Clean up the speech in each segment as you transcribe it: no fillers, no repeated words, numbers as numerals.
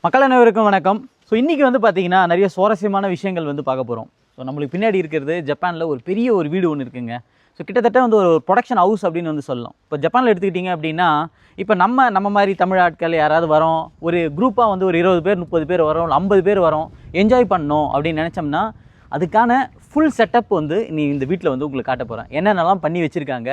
மக்கள் அனைவருக்கும் வணக்கம். ஸோ இன்றைக்கி வந்து பார்த்திங்கன்னா நிறைய சுவாரஸ்யமான விஷயங்கள் வந்து பார்க்க போகிறோம். ஸோ நம்மளுக்கு பின்னாடி இருக்கிறது ஜப்பானில் ஒரு பெரிய ஒரு வீடு ஒன்று இருக்குங்க. ஸோ கிட்டத்தட்ட வந்து ஒரு ப்ரொடக்ஷன் ஹவுஸ் அப்படின்னு வந்து சொல்லலாம். இப்போ ஜப்பானில் எடுத்துக்கிட்டிங்க அப்படின்னா இப்போ நம்ம மாதிரி தமிழ் ஆட்கள் யாராவது வரோம், ஒரு குரூப்பாக வந்து ஒரு 20 பேர் 30 பேர் வரோம், 50 பேர் வரோம், என்ஜாய் பண்ணோம் அப்படின்னு நினச்சோம்னா அதுக்கான ஃபுல் செட்டப் வந்து நீ இந்த வீட்டில் வந்து உங்களுக்கு காட்ட போகிறேன். என்னென்னலாம் பண்ணி வச்சுருக்காங்க.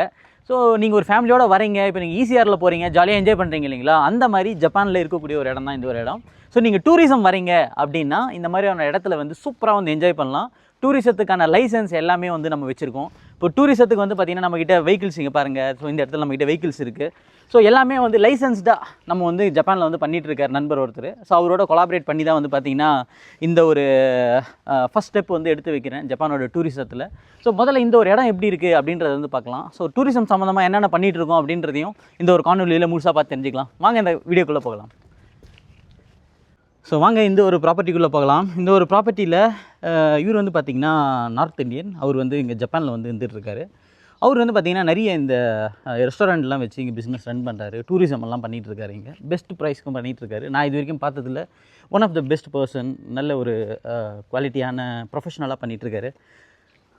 ஸோ நீங்கள் ஒரு ஃபேமிலியோடு வரீங்க, இப்போ நீங்கள் ஈசிஆரில் போகிறீங்க, ஜாலியாக என்ஜாய் பண்ணுறீங்க இல்லைங்களா, அந்த மாதிரி ஜப்பானில் இருக்கக்கூடிய ஒரு இடம் தான் இந்த ஒரு இடம். ஸோ நீங்கள் டூரிசம் வரீங்க அப்படின்னா இந்த மாதிரியான இடத்துல வந்து சூப்பராக வந்து என்ஜாய் பண்ணலாம். டூரிசத்துக்கான லைசன்ஸ் எல்லாமே வந்து நம்ம வச்சுருக்கோம். இப்போ டூரிசத்துக்கு வந்து பார்த்திங்கன்னா நம்மக்கிட்ட வெஹிக்கிள்ஸ் இங்கே பாருங்கள். ஸோ இந்த இடத்துல நம்மக்கிட்ட வெஹிக்கிள்ஸ் இருக்குது. ஸோ எல்லாமே வந்து லைசன்ஸ்டாக நம்ம வந்து ஜப்பானில் வந்து பண்ணிகிட்ருக்கார் நண்பர் ஒருத்தர். ஸோ அவரோட கொலாபரேட் பண்ணி தான் வந்து பார்த்திங்கன்னா இந்த ஒரு ஃபஸ்ட் ஸ்டெப் வந்து எடுத்து வைக்கிறேன் ஜப்பானோட டூரிசத்தில். ஸோ முதல்ல இந்த ஒரு இடம் எப்படி இருக்குது அப்படின்றத வந்து பார்க்கலாம். ஸோ டூரிசம் சம்மந்தமாக என்னென்ன பண்ணிகிட்ருக்கோம் அப்படின்றதையும் இந்த ஒரு காணொலியில் முழுசாக பார்த்து தெரிஞ்சுக்கலாம். வாங்க இந்த வீடியோக்குள்ளே போகலாம். ஸோ வாங்க இந்த ஒரு ப்ராப்பர்ட்டிக்குள்ளே போகலாம். இந்த ஒரு ப்ராப்பர்ட்டியில் இவர் வந்து பார்த்திங்கன்னா நார்த் இந்தியன். அவர் வந்து இங்கே ஜப்பானில் வந்து இருந்துகிட்ருக்காரு. அவர் வந்து பார்த்திங்கன்னா நிறைய இந்த ரெஸ்டாரண்ட்லாம் வச்சு இங்கே பிஸ்னஸ் ரன் பண்ணுறாரு. டூரிசம் எல்லாம் பண்ணிகிட்ருக்காரு. இங்கே பெஸ்ட் ப்ரைஸ்க்கும் பண்ணிகிட்ருக்காரு. நான் இது வரைக்கும் பார்த்ததில் one of the best person. நல்ல ஒரு குவாலிட்டியான ப்ரொஃபஷனலாக பண்ணிகிட்ருக்காரு.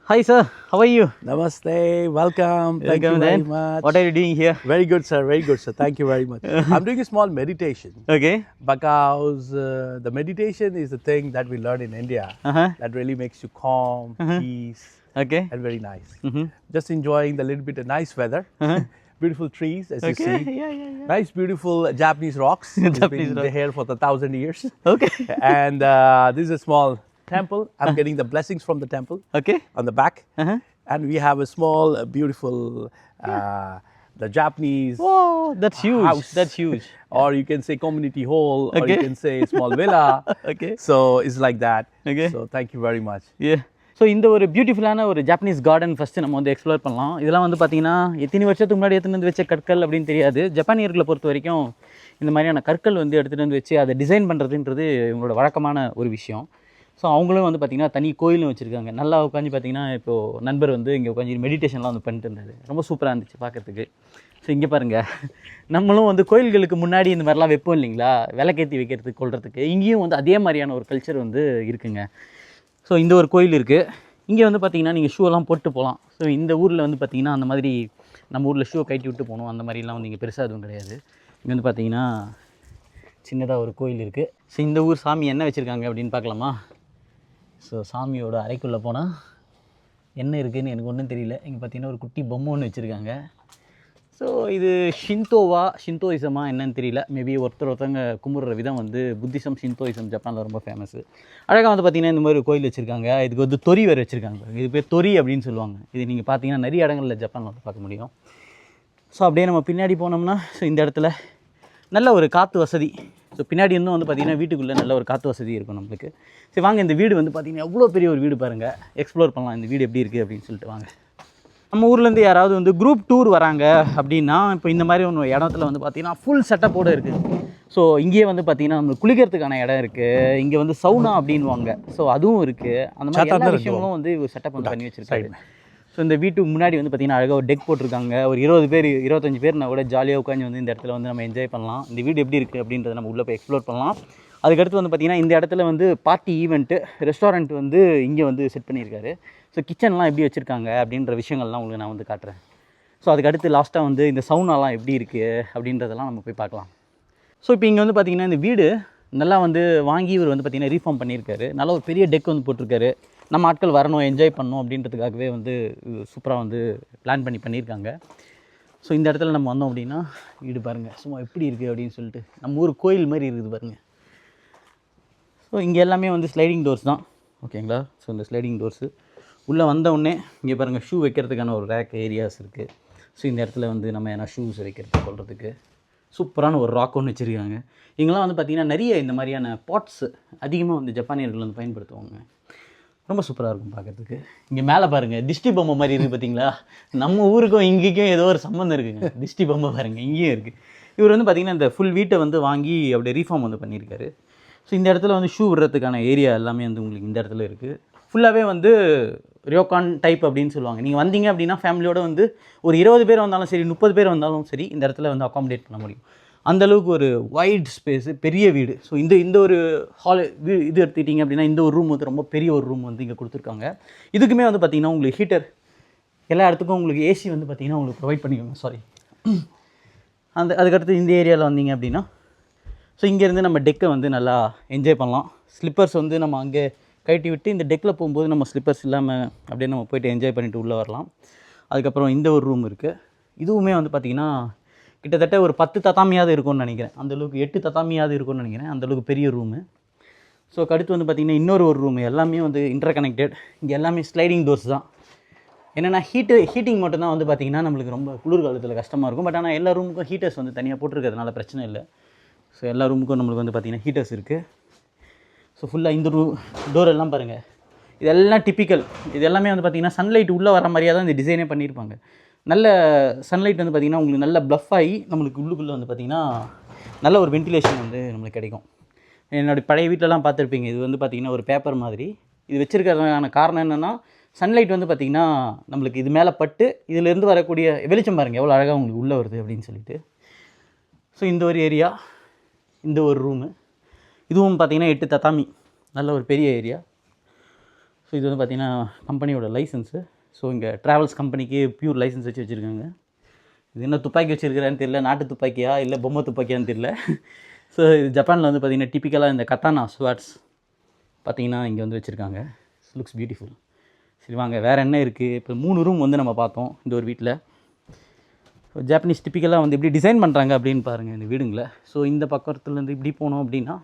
Hi sir, how are you? Namaste, welcome. Thank you very much. What are you doing here? Very good sir, very good sir. Thank you very much. I'm doing a small meditation. Okay. Because the meditation is the thing that we learn in India that really makes you calm, peace, Okay. and very nice. Just enjoying the little bit of nice weather. Beautiful trees as you see. Yeah. Nice beautiful Japanese rocks. Japanese been here for 1,000 years. Okay. And this is a small temple. I'm getting the blessings from the temple. Okay. On the back. And we have a small beautiful the Japanese that's huge. house. That's huge. Or you can say community hall, or Okay. you can say small villa. Okay. So it's like that. Okay. So thank you very much. Yeah. So இந்த ஒரு பியூட்டிஃபுல்லான ஒரு Japanese garden first நம்ம வந்து explore பண்ணலாம். இதெல்லாம் வந்து பார்த்திங்கன்னா எத்தனை வருஷத்துக்கு முன்னாடி எடுத்துகிட்டு வந்து வச்ச கற்கள் அப்படின்னு தெரியாது. ஜப்பானியர்களை பொறுத்த வரைக்கும் இந்த மாதிரியான கற்கள் வந்து எடுத்துகிட்டு வந்து வச்சு அதை டிசைன் பண்ணுறதுன்றது இவங்களோட வழக்கமான ஒரு விஷயம். ஸோ அவங்களும் வந்து பார்த்திங்கன்னா தனி கோயிலும் வச்சுருக்காங்க. நல்லா உட்காந்து பார்த்திங்கன்னா இப்போது நண்பர் வந்து இங்கே உட்காந்து மெடிடேஷன்லாம் வந்து பண்ணிட்டு இருந்தார். ரொம்ப சூப்பராக இருந்துச்சு பார்க்குறதுக்கு. ஸோ இங்கே பாருங்கள், நம்மளும் வந்து கோயில்களுக்கு முன்னாடி இந்த மாதிரிலாம் வைப்போம் இல்லைங்களா, விளக்கேற்றி வைக்கிறதுக்கு கொள்றதுக்கு. இங்கேயும் வந்து அதே மாதிரியான ஒரு கல்ச்சர் வந்து இருக்குங்க. ஸோ இந்த ஒரு கோயில் இருக்குது. இங்கே வந்து பார்த்திங்கன்னா நீங்கள் ஷூவெல்லாம் போட்டு போகலாம். ஸோ இந்த ஊரில் வந்து பார்த்திங்கன்னா அந்த மாதிரி நம்ம ஊரில் ஷூவை கட்டி விட்டு போகணும் அந்த மாதிரிலாம் வந்து இங்கே பெருசாக எதுவும் கிடையாது. இங்கே வந்து பார்த்திங்கன்னா சின்னதாக ஒரு கோயில் இருக்குது. ஸோ இந்த ஊர் சாமி என்ன வச்சுருக்காங்க அப்படின்னு பார்க்கலாமா? ஸோ சாமியோட அறைக்குள்ளே போனால் என்ன இருக்குதுன்னு எனக்கு ஒன்றும் தெரியல. இங்கே பார்த்திங்கன்னா ஒரு குட்டி பொம்மை ஒன்று வச்சுருக்காங்க. ஸோ இது ஷின்தோயிசமா என்னன்னு தெரியல. மேபி ஒருத்தவங்க கும்பிட்ற விதம் வந்து புத்திசம், ஷின்தோயிசம் ஜப்பானில் ரொம்ப ஃபேமஸு. அழகாக வந்து பார்த்திங்கன்னா இந்த மாதிரி ஒரு கோயில் வச்சுருக்காங்க. இதுக்கு வந்து தொரி வேறு வச்சுருக்காங்க. இது பேர் தொரி அப்படின்னு சொல்லுவாங்க. இது நீங்கள் பார்த்தீங்கன்னா நிறைய இடங்களில் ஜப்பானில் வந்து பார்க்க முடியும். ஸோ அப்படியே நம்ம பின்னாடி போனோம்னா ஸோ இந்த இடத்துல நல்ல ஒரு காற்று வசதி. ஸோ பின்னாடி இருந்தும் வந்து பார்த்திங்கன்னா வீட்டுக்குள்ளே நல்ல ஒரு காற்று வசதி இருக்கும் நம்மளுக்கு. சரி வாங்க, இந்த வீடு வந்து பார்த்திங்கன்னா எவ்வளோ பெரிய ஒரு வீடு பாருங்கள். எக்ஸ்ப்ளோர் பண்ணலாம் இந்த வீடு எப்படி இருக்குது அப்படின்னு சொல்லிட்டு வாங்க. நம்ம ஊர்லேருந்து யாராவது வந்து குரூப் டூர் வராங்க அப்படின்னா இப்போ இந்த மாதிரி ஒன்று இடத்துல வந்து பார்த்திங்கன்னா ஃபுல் செட்டப்போடு இருக்குது. ஸோ இங்கேயே வந்து பார்த்திங்கன்னா நம்ம குளிக்கிறதுக்கான இடம் இருக்குது. இங்கே வந்து சவுனா அப்படின்வாங்க. ஸோ அதுவும் இருக்குது. அந்த மாதிரி எல்லா விஷயங்களும் வந்து செட்டப் வந்து பண்ணி வச்சுருக்காரு. ஸோ இந்த வீட்டுக்கு முன்னாடி வந்து பார்த்திங்கன்னா அழகாக ஒரு டெக் போட்டிருக்காங்க. ஒரு 20 பேர் 25 பேர்னா கூட ஜாலியாக உட்காந்து வந்து இந்த இடத்துல வந்து நம்ம என்ஜாய் பண்ணலாம். இந்த வீடு எப்படி இருக்குது அப்படின்றத நம்ம உள்ளே போய் எக்ஸ்ப்ளோர் பண்ணலாம். அதுக்கடுத்து வந்து பார்த்திங்கன்னா இந்த இடத்துல வந்து பார்ட்டி ஈவெண்ட்டு ரெஸ்டாரண்ட் வந்து இங்கே வந்து செட் பண்ணியிருக்காரு. ஸோ கிச்சன்லாம் எப்படி வச்சுருக்காங்க அப்படின்ற விஷயங்கள்லாம் உங்களுக்கு நான் வந்து காட்டுறேன். ஸோ அதுக்கடுத்து லாஸ்ட்டாக வந்து இந்த சவுனாலாம் எப்படி இருக்குது அப்படின்றதெல்லாம் நம்ம போய் பார்க்கலாம். ஸோ இப்போ இங்கே வந்து பார்த்திங்கன்னா இந்த வீடு நல்லா வந்து வாங்கி இவர் வந்து பார்த்திங்கன்னா ரீஃபார்ம் பண்ணியிருக்காரு. நல்லா ஒரு பெரிய டெக் வந்து போட்டிருக்காரு. நம்ம ஆட்கள் வரணும், என்ஜாய் பண்ணணும் அப்படின்றதுக்காகவே வந்து சூப்பராக வந்து பிளான் பண்ணியிருக்காங்க. ஸோ இந்த இடத்துல நம்ம வந்தோம் அப்படின்னா வீடு பாருங்கள் சும்மா எப்படி இருக்குது அப்படின்னு சொல்லிட்டு நம்ம ஊர் கோயில் மாதிரி இருக்குது பாருங்கள். ஸோ இங்கே எல்லாமே வந்து ஸ்லைடிங் டோர்ஸ் தான், ஓகேங்களா. ஸோ இந்த ஸ்லைடிங் டோர்ஸு உள்ளே வந்தவுடனே இங்கே பாருங்கள் ஷூ வைக்கிறதுக்கான ஒரு ரேக் ஏரியாஸ் இருக்குது. ஸோ இந்த இடத்துல வந்து நம்ம ஏன்னா ஷூஸ் வைக்கிறதுக்கு கொள்றதுக்கு சூப்பரான ஒரு ராக் ஒன்று வச்சுருக்காங்க. இங்கெல்லாம் வந்து பார்த்திங்கன்னா நிறைய இந்த மாதிரியான பாட்ஸ் அதிகமாக வந்து ஜப்பானியர்கள் வந்து பயன்படுத்துவாங்க. ரொம்ப சூப்பராக இருக்கும் பார்க்குறதுக்கு. இங்கே மேலே பாருங்கள் திஷ்டி பொம்மை மாதிரி இருக்குது பார்த்தீங்களா. நம்ம ஊருக்கும் இங்கேயும் ஏதோ ஒரு சம்மந்தம் இருக்குங்க. திஷ்டி பொம்மை பாருங்கள் இங்கேயும் இருக்குது. இவர் வந்து பார்த்திங்கன்னா இந்த ஃபுல் வீட்டை வந்து வாங்கி அப்படியே ரீஃபார்ம் வந்து பண்ணியிருக்காரு. ஸோ இந்த இடத்துல வந்து ஷூ விடுறதுக்கான ஏரியா எல்லாமே வந்து உங்களுக்கு இந்த இடத்துல இருக்குது. ஃபுல்லாகவே வந்து ரியோகான் டைப் அப்படின்னு சொல்லுவாங்க. நீங்கள் வந்தீங்க அப்படின்னா ஃபேமிலியோடு வந்து ஒரு 20 பேர் வந்தாலும் சரி, 30 பேர் வந்தாலும் சரி, இந்த இடத்துல வந்து அகாமடேட் பண்ண முடியும். அந்தளவுக்கு ஒரு வைட் ஸ்பேஸு, பெரிய வீடு. ஸோ இந்த ஒரு ஹால் இது எடுத்துக்கிட்டிங்க அப்படின்னா இந்த ஒரு ரூம் வந்து ரொம்ப பெரிய ஒரு ரூம் வந்து இங்கே கொடுத்துருக்காங்க. இதுக்குமே வந்து பார்த்திங்கன்னா உங்களுக்கு ஹீட்டர் எல்லா இடத்துக்கும் உங்களுக்கு ஏசி வந்து பார்த்திங்கன்னா உங்களுக்கு ப்ரொவைட் பண்ணிக்கோங்க. சாரி, அதுக்கடுத்து இந்த ஏரியாவில் வந்தீங்க அப்படின்னா ஸோ இங்கேருந்து நம்ம டெக்கை வந்து நல்லா என்ஜாய் பண்ணலாம். ஸ்லிப்பர்ஸ் வந்து நம்ம அங்கே கழட்டி விட்டு இந்த டெக்கில் போகும்போது நம்ம ஸ்லிப்பர்ஸ் இல்லாமல் அப்படியே நம்ம போய்ட்டு என்ஜாய் பண்ணிவிட்டு உள்ளே வரலாம். அதுக்கப்புறம் இந்த ஒரு ரூம் இருக்குது. இதுவுமே வந்து பார்த்திங்கன்னா கிட்டத்தட்ட ஒரு 10 தத்தாமியாவது இருக்கும்னு நினைக்கிறேன். அந்தளவுக்கு 8 தத்தாமியாவது இருக்கும்னு நினைக்கிறேன். அந்தளவுக்கு பெரிய ரூமு. ஸோ அடுத்து வந்து பார்த்திங்கன்னா இன்னொரு ரூமு எல்லாமே வந்து இன்டர் கனெக்டட். இங்கே எல்லாமே ஸ்லைடிங் டோர்ஸ் தான். என்னென்னா ஹீட்டிங் மட்டும்தான் வந்து பார்த்திங்கன்னா நம்மளுக்கு ரொம்ப குளிர் காலத்தில் கஷ்டமாக இருக்கும். பட் ஆனால் எல்லா ரூமுக்கும் ஹீட்டர்ஸ் வந்து தனியாக போட்டிருக்கிறதுனால பிரச்சனை இல்லை. ஸோ எல்லா ரூமுக்கும் நம்மளுக்கு வந்து பார்த்திங்கன்னா ஹீட்டர்ஸ் இருக்குது. ஸோ ஃபுல்லாக இந்த டோர் எல்லாம் பாருங்கள், இதெல்லாம் டிப்பிக்கல். இது எல்லாமே வந்து பார்த்திங்கன்னா சன்லைட் உள்ளே வர மாதிரியாக தான் இந்த டிசைனே பண்ணியிருப்பாங்க. நல்ல சன்லைட் வந்து பார்த்திங்கன்னா உங்களுக்கு நல்ல ப்ளஃப் ஆகி நம்மளுக்கு உள்ளுக்குள்ளே வந்து பார்த்திங்கன்னா நல்ல ஒரு வென்டிலேஷன் வந்து நம்மளுக்கு கிடைக்கும். என்னோடய பழைய வீட்டிலலாம் பார்த்துருப்பீங்க, இது வந்து பார்த்திங்கன்னா ஒரு பேப்பர் மாதிரி. இது வச்சுருக்கிறதுக்கான காரணம் என்னென்னா சன்லைட் வந்து பார்த்திங்கன்னா நம்மளுக்கு இது மேலே பட்டு இதிலேருந்து வரக்கூடிய வெளிச்சம் பாருங்கள் எவ்வளோ அழகாக உங்களுக்கு உள்ளே வருது அப்படின்னு சொல்லிட்டு. ஸோ இந்த ஒரு ஏரியா, இந்த ஒரு ரூமு, இதுவும் பார்த்திங்கன்னா 8 தத்தாமி, நல்ல ஒரு பெரிய ஏரியா. ஸோ இது வந்து பார்த்திங்கன்னா கம்பெனியோட லைசன்ஸு. ஸோ இங்கே ட்ராவல்ஸ் கம்பெனிக்கு பியூர் லைசன்ஸ் வச்சு வச்சுருக்காங்க. இது என்ன துப்பாக்கி வச்சுருக்கிறான்னு தெரியல, நாட்டு துப்பாக்கியா இல்லை பொம்மை துப்பாக்கியான்னு தெரியல. ஸோ இது ஜப்பானில் வந்து பார்த்திங்கன்னா டிப்பிக்கலாக இந்த கத்தானா ஸ்வாட்ஸ் பார்த்திங்கன்னா இங்கே வந்து வச்சுருக்காங்க. Looks beautiful. சரி வாங்க, வேறு என்ன இருக்குது? இப்போ 3 ரூம் வந்து நம்ம பார்த்தோம் இந்த ஒரு வீட்டில். ஸோ ஜாப்பனீஸ் டிப்பிக்கலாக வந்து எப்படி டிசைன் பண்ணுறாங்க அப்படின்னு பாருங்கள் இந்த வீடுங்களை. ஸோ இந்த பக்கத்துலேருந்து இப்படி போனோம் அப்படின்னா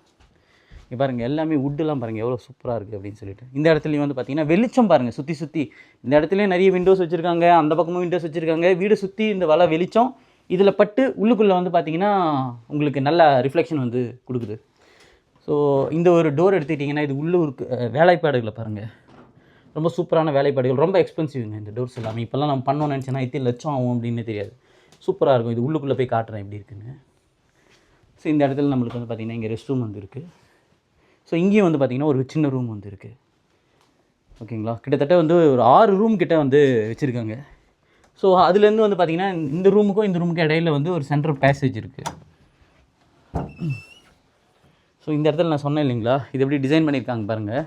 இங்கே பாருங்கள் எல்லாமே வுட்டெலாம் பாருங்கள் எவ்வளோ சூப்பராக இருக்குது அப்படின்னு சொல்லிட்டு. இந்த இடத்துலையும் வந்து பார்த்திங்கன்னா வெளிச்சம் பாருங்கள் சுற்றி இந்த இடத்துலையும் நிறைய விண்டோஸ் வச்சுருக்காங்க, அந்த பக்கமும் விண்டோஸ் வச்சுருக்காங்க. வீடு சுற்றி இந்த வலை வெளிச்சம் இதில் பட்டு உள்ளுக்குள்ளே வந்து பார்த்திங்கன்னா உங்களுக்கு நல்ல ரிஃப்ளெக்ஷன் வந்து கொடுக்குது. ஸோ இந்த ஒரு டோர் எடுத்துக்கிட்டிங்கன்னா இது உள்ளூருக்கு வேலைப்பாடுகளை பாருங்கள், ரொம்ப சூப்பரான வேலைப்பாடுகள். ரொம்ப எக்ஸ்பென்சிவ்ங்க இந்த டோர்ஸ் எல்லாமே. இப்போல்லாம் நம்ம பண்ணோன்னு நினச்சேன்னா இத்தனை லட்சம் ஆகும் அப்படின்னு தெரியாது. சூப்பராக இருக்கும். இது உள்ளுக்குள்ளே போய் காட்டுறேன் எப்படி இருக்குன்னு. ஸோ இந்த இடத்துல நம்மளுக்கு வந்து பார்த்திங்கன்னா இங்கே ரெஸ்ட் ரூம் வந்து இருக்குது. ஸோ இங்கேயும் வந்து பார்த்திங்கன்னா ஒரு சின்ன ரூம் வந்து இருக்குது. ஓகேங்களா, கிட்டத்தட்ட வந்து ஒரு 6 ரூம் கிட்ட வந்து வச்சுருக்காங்க. ஸோ அதுலேருந்து வந்து பார்த்திங்கன்னா இந்த ரூமுக்கும் இந்த ரூமுக்கும் இடையில வந்து ஒரு சென்ட்ரல் பேசேஜ் இருக்குது. ஸோ இந்த இடத்துல நான் சொன்னேன் இல்லைங்களா, இது எப்படி டிசைன் பண்ணியிருக்காங்க பாருங்கள்.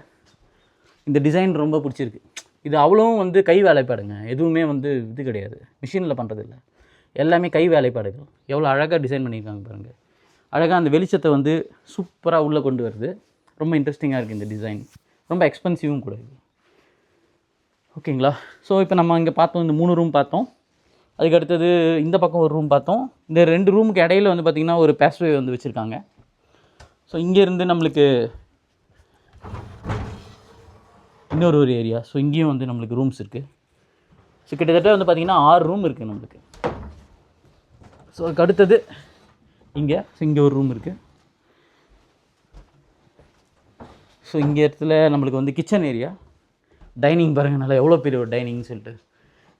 இந்த டிசைன் ரொம்ப பிடிச்சிருக்கு. இது அவ்வளோவும் வந்து கை வேலைப்பாடுங்க, எதுவுமே வந்து இது கிடையாது, மிஷினில் பண்ணுறதில்ல, எல்லாமே கை வேலைப்பாடுகள். எவ்வளோ அழகாக டிசைன் பண்ணியிருக்காங்க பாருங்கள். அழகாக அந்த வெளிச்சத்தை வந்து சூப்பராக உள்ளே கொண்டு வருது. ரொம்ப இன்ட்ரெஸ்டிங்காக இருக்குது இந்த டிசைன். ரொம்ப எக்ஸ்பென்சிவும் கூட இது. ஓகேங்களா, ஸோ இப்போ நம்ம இங்கே பார்த்தோம், இந்த 3 ரூம் பார்த்தோம். அதுக்கு அடுத்தது இந்த பக்கம் ஒரு ரூம் பார்த்தோம். இந்த 2 ரூமுக்கு இடையில வந்து பார்த்திங்கன்னா ஒரு பேஸ்வே வந்து வச்சுருக்காங்க. ஸோ இங்கேருந்து நம்மளுக்கு இன்னொரு ஏரியா. ஸோ இங்கேயும் வந்து நம்மளுக்கு ரூம்ஸ் இருக்குது. ஸோ கிட்டத்தட்ட வந்து பார்த்திங்கன்னா 6 ரூம் இருக்குது நம்மளுக்கு. ஸோ அதுக்கு அடுத்தது இங்கே ஒரு ரூம் இருக்குது. ஸோ இங்கே இடத்துல நம்மளுக்கு வந்து கிச்சன் ஏரியா, டைனிங் பாருங்கள் நல்லா எவ்வளோ பெரிய ஒரு டைனிங்னு சொல்லிட்டு.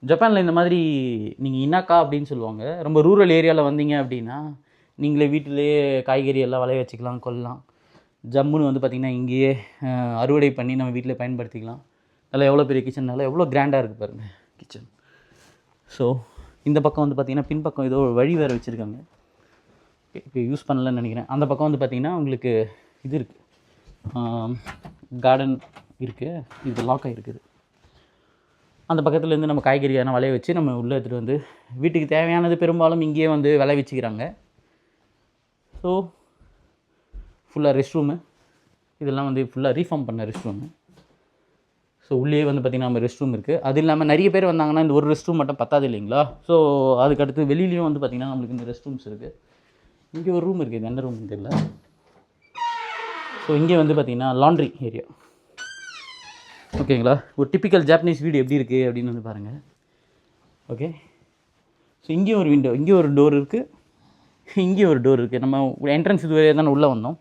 ஜப்பானில் இந்த மாதிரி நீங்கள் இனாக்கா அப்படின்னு சொல்லுவாங்க. ரொம்ப ரூரல் ஏரியாவில் வந்தீங்க அப்படின்னா நீங்களே வீட்டிலேயே காய்கறி எல்லாம் விளைய வச்சுக்கலாம், கொள்ளலாம். ஜம்முன்னு வந்து பார்த்திங்கன்னா இங்கேயே அறுவடை பண்ணி நம்ம வீட்டில் பயன்படுத்திக்கலாம். நல்லா எவ்வளோ பெரிய கிச்சன், நல்லா எவ்வளோ கிராண்டாக இருக்குது பாருங்கள் கிச்சன். ஸோ இந்த பக்கம் வந்து பார்த்திங்கன்னா பின்பக்கம் ஏதோ ஒரு வழி வேறு வச்சுருக்காங்க, இப்போ யூஸ் பண்ணலன்னு நினைக்கிறேன். அந்த பக்கம் வந்து பார்த்திங்கன்னா உங்களுக்கு இது இருக்குது, கார்டன் இருக்குது, இது லாக் ஆகிருக்குது. அந்த பக்கத்துலேருந்து நம்ம காய்கறி எதனா விளைய வச்சு நம்ம உள்ளே எடுத்துகிட்டு வந்து வீட்டுக்கு தேவையானது பெரும்பாலும் இங்கேயே வந்து விளைய வச்சுக்கிறாங்க. ஸோ ஃபுல்லாக ரெஸ்ட் ரூமு, இதெல்லாம் வந்து ஃபுல்லாக ரீஃபார்ம் பண்ண ரெஸ்ட் ரூமு. ஸோ உள்ளே வந்து பார்த்திங்கன்னா நம்ம ரெஸ்ட் ரூம் இருக்குது. அது இல்லாமல் நிறைய பேர் வந்தாங்கன்னா இந்த ஒரு ரெஸ்ட் ரூம் மட்டும் பத்தாது இல்லைங்களா. ஸோ அதுக்கடுத்து வெளியிலையும் வந்து பார்த்திங்கன்னா நம்மளுக்கு இந்த ரெஸ்ட் ரூம்ஸ் இருக்குது. இங்கே ஒரு ரூம் இருக்குது, இது எந்த ரூம் தெரியல. ஸோ இங்கே வந்து பார்த்திங்கன்னா லாண்ட்ரி ஏரியா. ஓகேங்களா, ஒரு டிப்பிக்கல் ஜாப்பனீஸ் வீடு எப்படி இருக்குது அப்படின்னு வந்து பாருங்கள். ஓகே, ஸோ இங்கேயும் ஒரு விண்டோ, இங்கேயும் ஒரு டோர் இருக்குது, இங்கேயும் ஒரு டோர் இருக்குது. நம்ம என்ட்ரன்ஸ் இது வரையும் தான் உள்ளே வந்தோம்.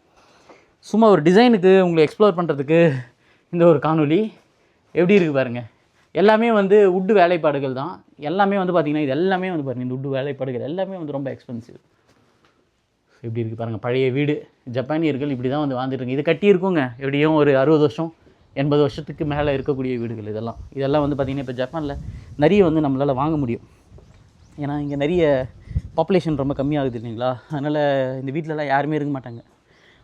சும்மா ஒரு டிசைனுக்கு உங்களை எக்ஸ்ப்ளோர் பண்ணுறதுக்கு இந்த ஒரு காணொலி எப்படி இருக்குது பாருங்கள். எல்லாமே வந்து வுட்டு வேலைப்பாடுகள் தான். எல்லாமே வந்து பார்த்திங்கன்னா இது எல்லாமே வந்து பாருங்கள், இந்த வுட்டு வேலைப்பாடுகள் எல்லாமே வந்து ரொம்ப எக்ஸ்பென்சிவ். எப்படி இருக்குது பாருங்கள், பழைய வீடு. ஜப்பானியர்கள் இப்படி தான் வந்து வாழ்ந்துட்டுருங்க. இது கட்டியிருக்குங்க எப்படியும் ஒரு 60 வருஷம் 80 வருஷத்துக்கு மேலே இருக்கக்கூடிய வீடுகள் இதெல்லாம் வந்து பார்த்திங்கன்னா இப்போ ஜப்பானில் நிறைய வந்து நம்மளால் வாங்க முடியும். ஏன்னா இங்கே நிறைய பாப்புலேஷன் ரொம்ப கம்மியாகுது இல்லைங்களா, அதனால் இந்த வீட்டிலலாம் யாருமே இருக்க மாட்டாங்க.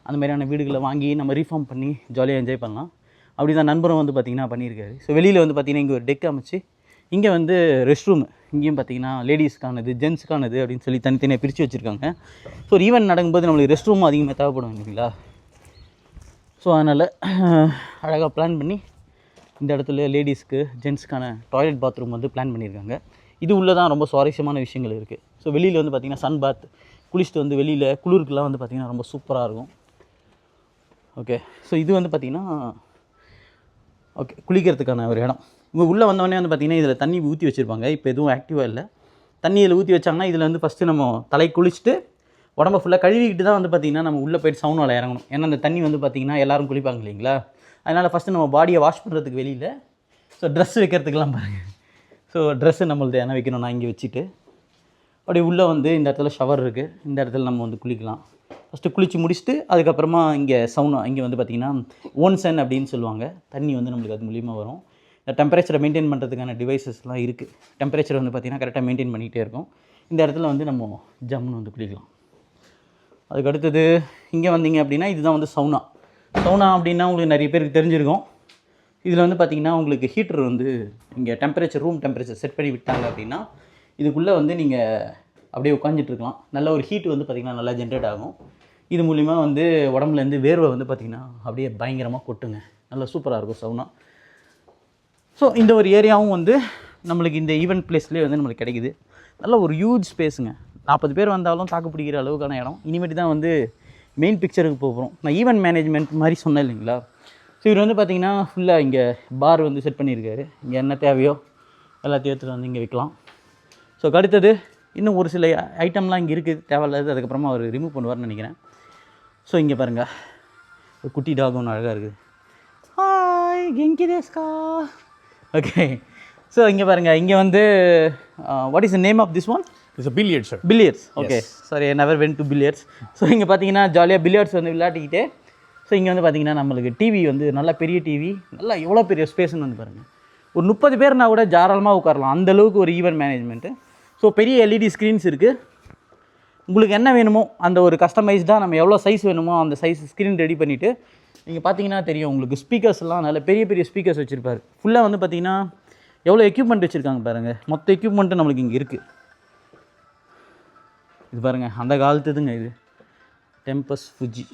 அந்த மாதிரியான வீடுகளை வாங்கி நம்ம ரீஃபார்ம் பண்ணி ஜாலியாக என்ஜாய் பண்ணலாம். அப்படி தான் நண்பரும் வந்து பார்த்திங்கன்னா பண்ணியிருக்காரு. ஸோ வெளியில் வந்து பார்த்திங்கன்னா இங்கே ஒரு டெக் அமைச்சு இங்கே வந்து ரெஸ்ட் ரூம், இங்கேயும் பார்த்திங்கன்னா லேடிஸ்க்கானது ஜென்ஸுக்கானது அப்படின்னு சொல்லி தனித்தனியாக பிரித்து வச்சுருக்காங்க. ஸோ ஒரு ஈவெண்ட் நடக்கும்போது நம்மளுக்கு ரெஸ்ட் ரூமும் அதிகமாக தேவைப்படும் இல்லைங்களா. ஸோ அதனால் அழகாக பிளான் பண்ணி இந்த இடத்துல லேடிஸ்க்கு ஜென்ஸுக்கான டாய்லெட் பாத்ரூம் வந்து பிளான் பண்ணியிருக்காங்க. இது உள்ளே தான் ரொம்ப சுவாரஸ்யமான விஷயங்கள் இருக்குது. ஸோ வெளியில் வந்து பார்த்திங்கன்னா சன் பாத் குளிச்சுட்டு வந்து வெளியில் குளிருக்குலாம் வந்து பார்த்திங்கன்னா ரொம்ப சூப்பராக இருக்கும். ஓகே, ஸோ இது வந்து பார்த்திங்கன்னா ஓகே குளிக்கிறதுக்கான ஒரு இடம். இங்கே உள்ளே வந்தோடனே வந்து பார்த்திங்கன்னா இதில் தண்ணி ஊற்றி வச்சுருப்பாங்க. இப்போ எதுவும் ஆக்டிவாக இல்லை. தண்ணி இதில் ஊற்றி வச்சாங்கன்னா இதில் வந்து ஃபஸ்ட்டு நம்ம தலை குளிச்சுட்டு உடம்பை ஃபுல்லாக கழுவிக்கிட்டு தான் வந்து பார்த்திங்கன்னா நம்ம உள்ளே போய்ட்டு சவுனாவில் இறங்கணும். ஏன்னா அந்த தண்ணி வந்து பார்த்திங்கன்னா எல்லோரும் குளிப்பாங்க இல்லைங்களா, அதனால் ஃபஸ்ட்டு நம்ம பாடியை வாஷ் பண்ணுறதுக்கு வெளியில். ஸோ ட்ரெஸ் வைக்கிறதுக்கெல்லாம் பாருங்கள். ஸோ ட்ரெஸ்ஸு நம்மளது என்ன வைக்கணும் நான் இங்கே வச்சுட்டு அப்படியே உள்ளே வந்து இந்த இடத்துல ஷவர் இருக்குது. இந்த இடத்துல நம்ம வந்து குளிக்கலாம். ஃபஸ்ட்டு குளித்து முடிச்சுட்டு அதுக்கப்புறமா இங்கே சவுனா இங்கே வந்து பார்த்திங்கன்னா ஓன்சன் அப்படின்னு சொல்லுவாங்க. தண்ணி வந்து நம்மளுக்கு அது மூலியமாக வரும். இந்த டெம்பரேச்சரை மெயின்டைன் பண்ணுறதுக்கான டிவைசஸ்லாம் இருக்குது. டெம்பரேச்சர் வந்து பார்த்திங்கன்னா கரெக்டாக மெயின்டைன் பண்ணிகிட்டே இருக்கும். இந்த இடத்துல வந்து நம்ம ஜம்முன்னு வந்து குளிக்கலாம். அதுக்கு அடுத்தது இங்கே வந்தீங்க அப்படின்னா இதுதான் வந்து சவுனா. சவுனா அப்படின்னா உங்களுக்கு நிறைய பேருக்கு தெரிஞ்சிருக்கும். இதில் வந்து பார்த்திங்கன்னா உங்களுக்கு ஹீட்டர் வந்து இங்கே டெம்பரேச்சர் ரூம் டெம்பரேச்சர் செட் பண்ணி விட்டாங்க அப்படின்னா இதுக்குள்ளே வந்து நீங்கள் அப்படியே உட்காந்துட்ருக்கலாம். நல்ல ஒரு ஹீட் வந்து பார்த்திங்கன்னா நல்லா ஜென்ரேட் ஆகும். இது மூலிமா வந்து உடம்புலேருந்து வேர்வை வந்து பார்த்திங்கன்னா அப்படியே பயங்கரமாக கொட்டுங்க. நல்லா சூப்பராக இருக்கும் சவுனா. ஸோ இந்த ஒரு ஏரியாவும் வந்து நம்மளுக்கு இந்த ஈவெண்ட் பிளேஸ்லேயே வந்து நம்மளுக்கு கிடைக்குது. நல்ல ஒரு ஹியூஜ் ஸ்பேஸுங்க. 40 பேர் வந்தாலும் தாக்கு பிடிக்கிற அளவுக்கான இடம். இனிமேட்டு தான் வந்து மெயின் பிக்சருக்கு போகிறோம். நான் ஈவெண்ட் மேனேஜ்மெண்ட் மாதிரி சொன்னேன் இல்லைங்களா. ஸோ இவர் வந்து பார்த்திங்கன்னா ஃபுல்லாக இங்கே பார் வந்து செட் பண்ணியிருக்காரு. இங்கே என்ன தேவையோ எல்லாத்தையும் எடுத்துகிட்டு வந்து இங்கே வைக்கலாம். ஸோ அடுத்தது இன்னும் ஒரு சில ஐட்டம்லாம் இங்கே இருக்குது தேவையில்லாது. அதுக்கப்புறமா அவர் ரிமூவ் பண்ணுவார்னு நினைக்கிறேன். ஸோ இங்கே பாருங்கள் ஒரு குட்டி டாக் ஒன்று அழகாக இருக்குது. ஹாய் கெங்கி தேஸ்கா. ஓகே, ஸோ இங்கே பாருங்கள் இங்கே வந்து what is the name of this one? It's a billiard, sir. Billiards. Okay, sorry I never went to billiards. So இங்கே பார்த்தீங்கன்னா ஜாலியாக பில்லியர்ட்ஸ் வந்து விளையாட்டிக்கிட்டே. ஸோ இங்கே வந்து பார்த்திங்கன்னா நம்மளுக்கு டிவி வந்து நல்லா பெரிய டிவி, நல்லா எவ்வளோ பெரிய ஸ்பேஸ்ன்னு வந்து பாருங்கள். ஒரு 30 பேர்னா கூட தாராளமாக உட்காரலாம். அந்தளவுக்கு ஒரு ஈவெண்ட் மேனேஜ்மெண்ட்டு. ஸோ பெரிய எல்இடி ஸ்க்ரீன்ஸ் இருக்குது. உங்களுக்கு என்ன வேணுமோ அந்த ஒரு கஸ்டமைஸ்டாக நம்ம எவ்வளோ சைஸ் வேணுமோ அந்த சைஸ் ஸ்க்ரீன் ரெடி பண்ணிவிட்டு நீங்கள் பார்த்தீங்கன்னா தெரியும் உங்களுக்கு ஸ்பீக்கர்ஸ்லாம் நல்ல பெரிய பெரிய ஸ்பீக்கர்ஸ் வச்சுருப்பார். ஃபுல்லாக வந்து பார்த்திங்கன்னா எவ்வளோ எக்யூப்மெண்ட் வச்சுருக்காங்க பாருங்கள். மொத்த எக்யூப்மெண்ட்டு நம்மளுக்கு இங்கே இருக்குது. இது பாருங்கள் அந்த காலத்துதுங்க இது டெம்பஸ் ஃபுஜி.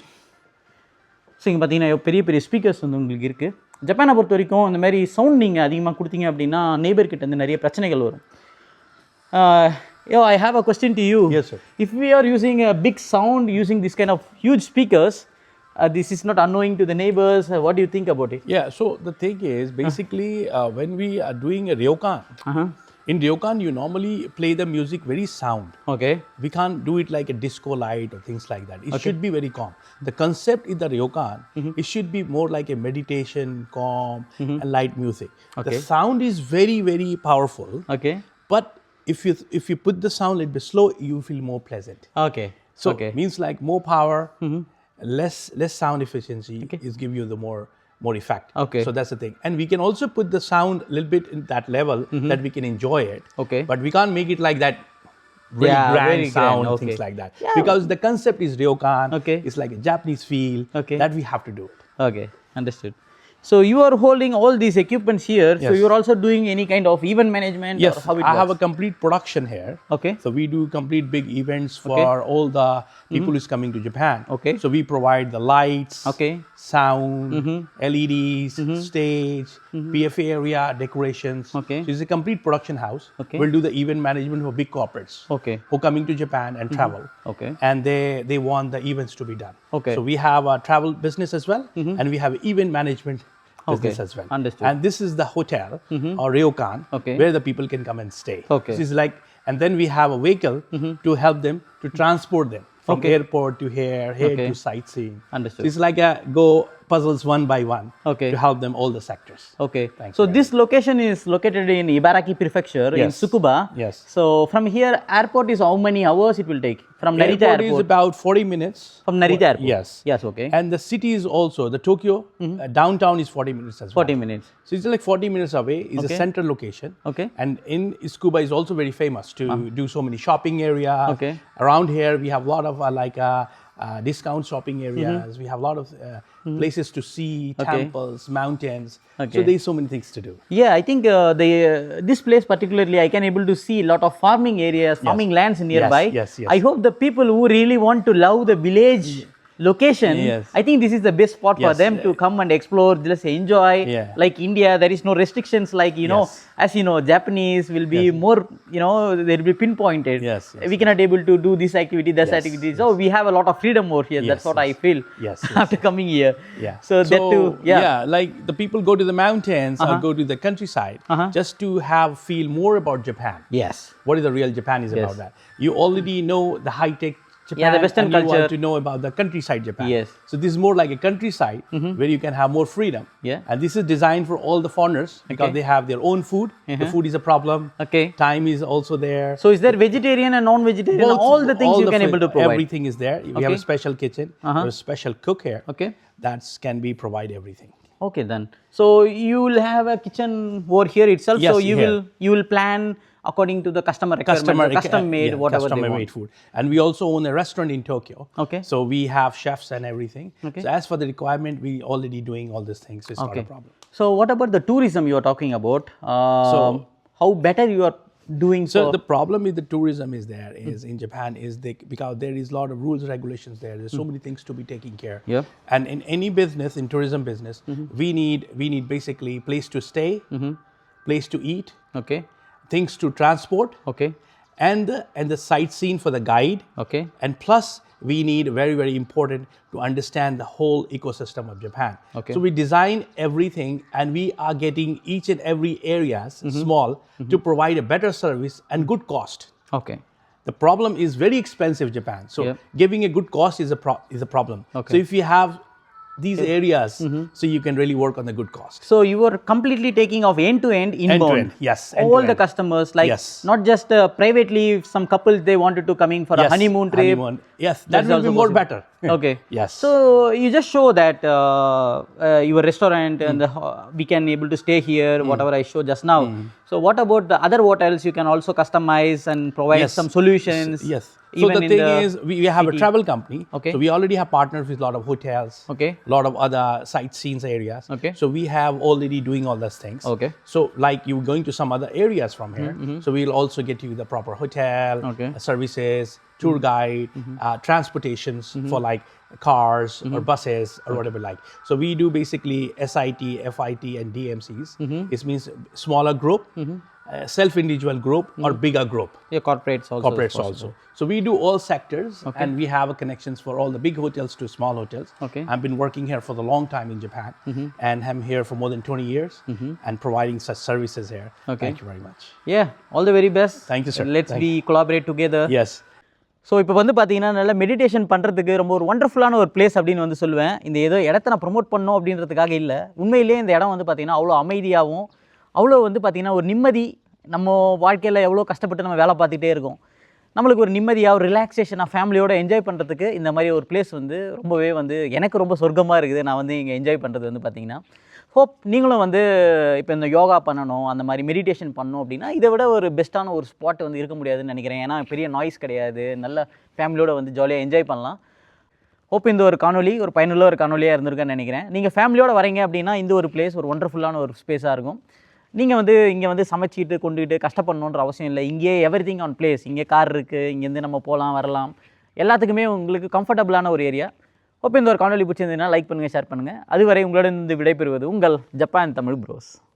ஸோ இங்கே பார்த்தீங்கன்னா பெரிய பெரிய ஸ்பீக்கர்ஸ் வந்து உங்களுக்கு இருக்குது. ஜப்பானை பொறுத்த வரைக்கும் இந்த மாதிரி சவுண்ட் நீங்கள் அதிகமாக கொடுத்தீங்க அப்படின்னா நெய்பர்கிட்ட வந்து நிறைய பிரச்சனைகள் வரும். I have a question to you. Yes, sir. If we are using a big sound using this kind of huge speakers, this is not annoying to the neighbors. What do you think about it? Yeah, so the thing is basically when we are doing a ryokan, in ryokan you normally play the music very sound. Okay. We can't do it like a disco light or things like that. It should be very calm. The concept in the ryokan, it should be more like a meditation, calm and light music. Okay. The sound is very, very powerful. Okay. But if you put the sound a little bit slow, you feel more pleasant. Okay. So okay. means like more power, less sound efficiency is give you the more effect. Okay. So that's the thing. And we can also put the sound a little bit in that level that we can enjoy it. Okay. But we can't make it like that really grand very sound, grand. things Okay. like that. Yeah. Because the concept is ryokan. Okay. It's like a Japanese feel. Okay. That we have to do it. Okay, understood. So you are holding all these equipments here. So Yes. you are also doing any kind of event management? Yes, or how it I have a works? complete production here. Okay. So we do complete big events for all the people who's coming to Japan. Okay. So we provide the lights, Okay. sound, LEDs, stage, PFA area, decorations. Okay. So it's a complete production house. Okay. We'll do the event management for big corporates Okay. who are coming to Japan and travel. Okay. And they want the events to be done. Okay. So we have a travel business as well, and we have event management business as well. Understood. And this is the hotel or ryokan Okay. where the people can come and stay. Okay. This is like, and then we have a vehicle to help them to transport them from Okay. airport to here Okay. to sightseeing. Understood. So it's like a go puzzles one by one Okay. to help them all the sectors. Okay. Thank So this location is located in Ibaraki Prefecture in Yes. Tsukuba. Yes. So from here, airport is how many hours it will take? From Narita Airport is Airport. about 40 minutes. From Narita Airport. Yes. Yes. Okay. And the city is also, the Tokyo, downtown is 40 minutes as well. 40 minutes. So it's like 40 minutes away. It's Okay. a central location. Okay. And in Tsukuba is also very famous to do so many shopping areas. Okay. Around here we have a lot of discount shopping areas. We have a lot of places to see, temples, mountains. Okay. So there's so many things to do. Yeah, I think this place particularly, I can able to see a lot of farming areas, farming lands nearby. yes, yes. I hope the people who really want to love the village location, Yes. I think this is the best spot for Yes, them to come and explore, just enjoy. Yeah. Like India, there is no restrictions like, you know, Yes. as you know, Japanese will be more, you know, they will be pinpointed. Yes, yes, We cannot able to do this activity, that activity. So we have a lot of freedom over here. That's Yes, what I feel Yes, after coming here. Yeah. So that too, yeah. like the people go to the mountains or go to the countryside just to feel more about Japan. Yes. What is the real Japan is about that. You already know the high-tech Japan, the Western and you culture. want to know about the countryside Japan. Yes. So this is more like a countryside where you can have more freedom. Yeah. And this is designed for all the foreigners because they have their own food. The food is a problem. Okay. Time is also there. So is there vegetarian and non-vegetarian? Both- All the things all you the can food, able to provide. Everything is there. We have a special kitchen. We have a special cook here. Okay. That can be provide everything. Okay then. So you will have a kitchen over here itself. Yes, so here. you will plan according to the customer requirement, custom made, whatever custom they made want. food. And we also own a restaurant in Tokyo. Okay. So we have chefs and everything. Okay. So as for the requirement, we already doing all these things. So it's not Okay. a problem. So what about the tourism you are talking about? How better you are doing So so? the problem with the tourism is there is in Japan is because there is a lot of rules regulations there. There's so many things to be taken care. Yep. And in any business, in tourism business, we need basically place to stay, place to eat, Okay. things to transport, Okay. and the sightseeing for the guide. Okay. And plus, we need very important to understand the whole ecosystem of Japan. Okay. So we design everything, and we are getting each and every areas small to provide a better service and good cost. Okay. The problem is very expensive Japan. So Yep. giving a good cost is a problem. Okay. So if you have these areas, so you can really work on the good cost. So you are completely taking off end to end inbound. End-to-end, yes, All end-to-end. the customers, like Yes. not just privately. Some couples they wanted to coming for a Yes, honeymoon trip. honeymoon. Yes, that That's will be also more possible. better. Okay. Yes. So you just show that your restaurant and we can able to stay here. Whatever I showed just now. So what about the other hotels? You can also customize and provide Yes. some solutions. Yes. So Even the in thing is, we have city. a travel company. Okay. So we already have partners with a lot of hotels. Okay. A lot of other sightseeing areas. Okay. So we have already doing all those things. Okay. So like you going to some other areas from here. So we'll also get you the proper hotel, Okay. Services, tour guide, transportations for like cars or buses or whatever like. So we do basically SIT, FIT and DMCs. It means smaller group, self-individual group or bigger group. Your corporates also. is Corporates possible. also. So we do all sectors and we have connections for all the big hotels to small hotels. Okay. I've been working here for the long time in Japan and I'm here for more than 20 years and providing such services here. Okay. Thank you very much. Yeah, all the very best. Thank you, sir. Let's Thank be collaborate together. Yes. So இப்போ வந்து பார்த்தீங்கன்னா நல்லா meditation பண்ணுறதுக்கு ரொம்ப ஒரு ஒண்டர்ஃபுல்லான ஒரு place அப்படின்னு வந்து சொல்லுவேன். இந்த ஏதோ இடத்த நான் ப்ரொமோட் பண்ணணும் அப்படின்றதுக்காக இல்லை, உண்மையிலேயே இந்த இடம் வந்து பார்த்தீங்கன்னா அவ்வளோ அமைதியாகவும் அவ்வளோ வந்து பார்த்தீங்கன்னா ஒரு நிம்மதி. நம்ம வாழ்க்கையில் எவ்வளோ கஷ்டப்பட்டு நம்ம வேலை பார்த்துட்டே இருக்கோம், நம்மளுக்கு ஒரு நிம்மதியாக ஒரு ரிலாக்ஸேஷனாக ஃபேமிலியோட என்ஜாய் பண்ணுறதுக்கு இந்த மாதிரி ஒரு பிளேஸ் வந்து ரொம்பவே வந்து எனக்கு ரொம்ப சொர்க்கமாக இருக்குது. நான் வந்து இங்கே என்ஜாய் பண்ணுறது வந்து பார்த்தீங்கன்னா ஹோப் நீங்களும் வந்து இப்போ இந்த யோகா பண்ணணும், அந்த மாதிரி மெடிடேஷன் பண்ணணும் அப்படின்னா இதை விட ஒரு பெஸ்ட்டான ஒரு ஸ்பாட் வந்து இருக்க முடியாதுன்னு நினைக்கிறேன். ஏன்னா பெரிய நாய்ஸ் கிடையாது, நல்ல ஃபேமிலியோட வந்து ஜாலியாக என்ஜாய் பண்ணலாம். ஹோப் இந்த ஒரு காணொலி ஒரு பயனுள்ள ஒரு காணொலியாக இருந்திருக்குன்னு நினைக்கிறேன். நீங்கள் ஃபேமிலியோட வரீங்க அப்படின்னா இந்த ஒரு பிளேஸ் ஒரு ஒண்டர்ஃபுல்லான ஒரு ஸ்பேஸாக இருக்கும். நீங்கள் வந்து இங்கே வந்து சமைச்சிட்டு கொண்டுக்கிட்டு கஷ்டப்படணுன்ற அவசியம் இல்லை. இங்கே எவ்ரிதிங் ஆன் பிளேஸ், இங்கே கார் இருக்குது, இங்கேருந்து நம்ம போகலாம் வரலாம், எல்லாத்துக்குமே உங்களுக்கு கம்ஃபர்டபுளான ஒரு ஏரியா. ஹோப் இந்த ஒரு காணொலி பிடிச்சிருந்ததுன்னா லைக் பண்ணுங்கள், ஷேர் பண்ணுங்கள். அதுவரை உங்களோட இருந்து விடைபெறுவது உங்கள் ஜப்பான் தமிழ் ப்ரோஸ்.